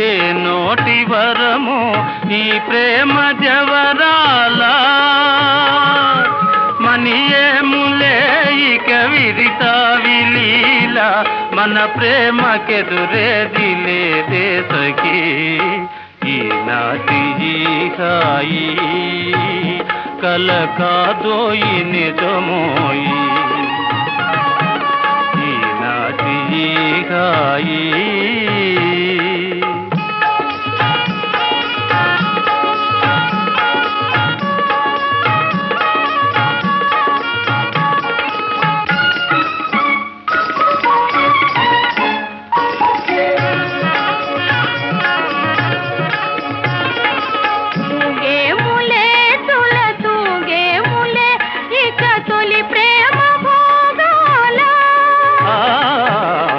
ఏ నోటి వరమో ఈ ప్రేమ జవరాల మనియేములే ఇక విరితా విలీల మన ప్రేమకెదురేది లేదే సఖీ ఈనాటి ఈ హాయి కల కాదోయి నిజమోయి ఈనాటి ఈ హాయి